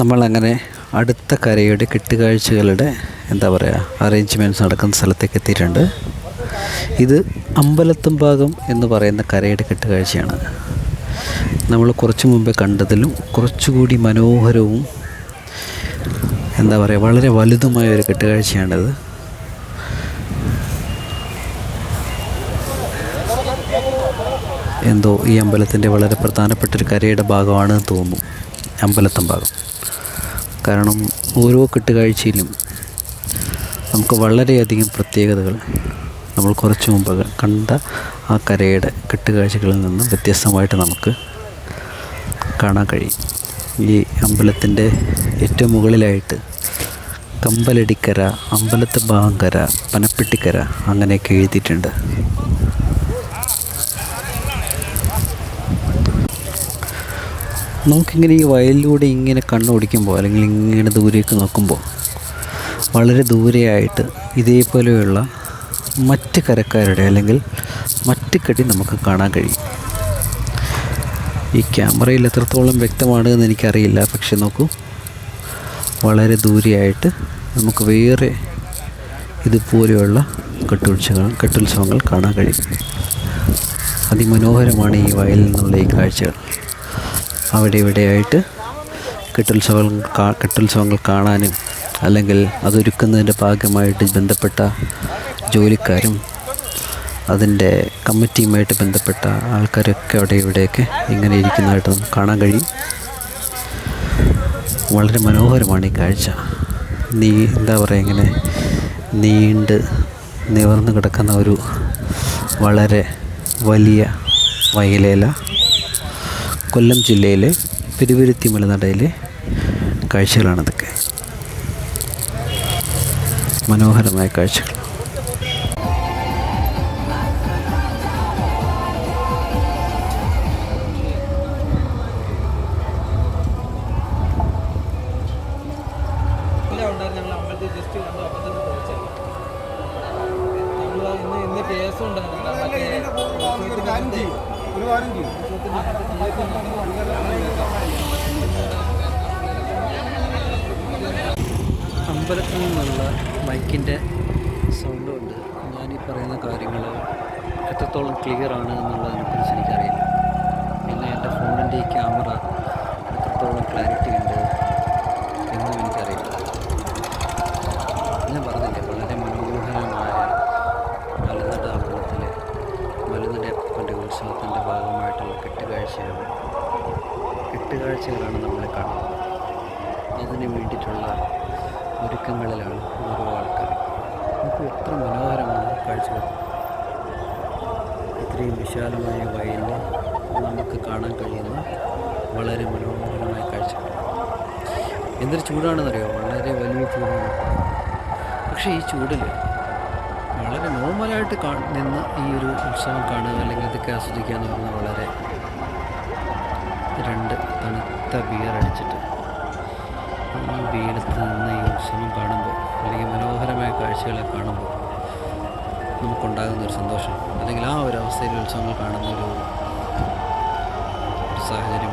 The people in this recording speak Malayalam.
നമ്മളങ്ങനെ അടുത്ത കരയുടെ കെട്ടുകാഴ്ചകളുടെ അറേഞ്ച്മെൻറ്റ്സ് നടക്കുന്ന സ്ഥലത്തേക്ക് എത്തിയിട്ടുണ്ട്. ഇത് അമ്പലത്തുംഭാഗം എന്ന് പറയുന്ന കരയുടെ കെട്ടുകാഴ്ചയാണ്. നമ്മൾ കുറച്ച് മുമ്പേ കണ്ടതിലും കുറച്ചുകൂടി മനോഹരവും വളരെ വലുതുമായ ഒരു കെട്ടുകാഴ്ചയാണിത്. ഈ അമ്പലത്തിൻ്റെ വളരെ പ്രധാനപ്പെട്ടൊരു കരയുടെ ഭാഗമാണെന്ന് തോന്നുന്നു അമ്പലത്തും ഭാഗം. കാരണം ഓരോ കെട്ടുകാഴ്ചയിലും നമുക്ക് വളരെയധികം പ്രത്യേകതകൾ നമ്മൾ കുറച്ച് മുമ്പ് കണ്ട ആ കരയുടെ കെട്ടുകാഴ്ചകളിൽ നിന്നും വ്യത്യസ്തമായിട്ട് നമുക്ക് കാണാൻ കഴിയും. ഈ അമ്പലത്തിൻ്റെ ഏറ്റവും മുകളിലായിട്ട് കമ്പലടിക്കര, അമ്പലത്ത് ഭാഗങ്കര, പനപ്പെട്ടിക്കര അങ്ങനെയൊക്കെ എഴുതിയിട്ടുണ്ട്. നമുക്കിങ്ങനെ ഈ വയലിലൂടെ ഇങ്ങനെ കണ്ണോടിക്കുമ്പോൾ അല്ലെങ്കിൽ ഇങ്ങനെ ദൂരേക്ക് നോക്കുമ്പോൾ വളരെ ദൂരെയായിട്ട് ഇതേപോലെയുള്ള മറ്റ് കരക്കാരുടെ അല്ലെങ്കിൽ മറ്റ് കടി നമുക്ക് കാണാൻ കഴിയും. ഈ ക്യാമറയിൽ എത്രത്തോളം വ്യക്തമാണ് എന്ന് എനിക്കറിയില്ല. പക്ഷെ നോക്കൂ, വളരെ നമുക്ക് വേറെ ഇതുപോലെയുള്ള കെട്ടുത്സവങ്ങൾ കാണാൻ കഴിയും. അതിമനോഹരമാണ് ഈ വയലിൽ നിന്നുള്ള ഈ കാഴ്ചകൾ. അവിടെ ഇവിടെയായിട്ട് കെട്ടുത്സവങ്ങൾ കാണാനും അല്ലെങ്കിൽ അതൊരുക്കുന്നതിൻ്റെ ഭാഗമായിട്ട് ബന്ധപ്പെട്ട ജോലിക്കാരും അതിൻ്റെ കമ്മിറ്റിയുമായിട്ട് ബന്ധപ്പെട്ട ആൾക്കാരൊക്കെ അവിടെ ഇവിടെയൊക്കെ ഇങ്ങനെ ഇരിക്കുന്നതായിട്ട് നമുക്ക് കാണാൻ കഴിയും. വളരെ മനോഹരമാണ് ഈ കാഴ്ച. ഇങ്ങനെ നീണ്ട് നിവർന്ന് കിടക്കുന്ന ഒരു വളരെ വലിയ വയലേല കൊല്ലം ജില്ലയിലെ പെരുവിരുത്തി മലനടയിലെ കാഴ്ചകളാണിതൊക്കെ. മനോഹരമായ കാഴ്ചകൾ. അമ്പലത്തിൽ നിന്നുള്ള മൈക്കിൻ്റെ സൗണ്ട് കൊണ്ട് ഞാനീ പറയുന്ന കാര്യങ്ങൾ എത്രത്തോളം ക്ലിയർ ആണ് എന്നുള്ളതിനെക്കുറിച്ച് എനിക്കറിയില്ല. പിന്നെ എൻ്റെ ഫോണിൻ്റെ ഈ ക്യാമറ എത്രത്തോളം ക്ലാരിറ്റി ഉണ്ട് എന്നും എനിക്കറിയില്ല. ഞാൻ പറഞ്ഞില്ലേ, വളരെ മനോഹരമായ മലനട അമ്പലത്തിലെ മലനടയപ്പൻ്റെ ഉത്സവത്തിൻ്റെ ഭാഗമായിട്ടുള്ള കെട്ടുകാഴ്ചകളാണ് നമ്മൾ കാണുന്നത്. അതിന് വേണ്ടിയിട്ടുള്ള ഒരുക്കങ്ങളിലാണ് ഓരോ ആൾക്കാർ. നമുക്ക് എത്ര മനോഹരമാണ് കാഴ്ചകൾ. ഇത്രയും വിശാലമായ വയലിൽ നമുക്ക് കാണാൻ കഴിയുന്ന വളരെ മനോഹരമായ കാഴ്ചകൾ. എന്തൊരു ചൂടാണെന്നറിയോ, വളരെ വലിയ ചൂടാണ്. പക്ഷേ ഈ ചൂടിൽ വളരെ നോർമലായിട്ട് നിന്ന് ഈ ഒരു ഉത്സവം കാണുക അല്ലെങ്കിൽ ഇതൊക്കെ ആസ്വദിക്കുക എന്ന് പറഞ്ഞാൽ വളരെ 2 തണുത്ത ബിയർ അടിച്ചിട്ട് ഈ വെയിലത്ത് നിന്ന് ഈ ഉത്സവം കാണുമ്പോൾ അല്ലെങ്കിൽ മനോഹരമായ കാഴ്ചകളെ കാണുമ്പോൾ നമുക്കുണ്ടാകുന്നൊരു സന്തോഷം അല്ലെങ്കിൽ ആ ഒരു അവസ്ഥയിൽ ഉത്സവങ്ങൾ കാണുന്നൊരു സാഹചര്യം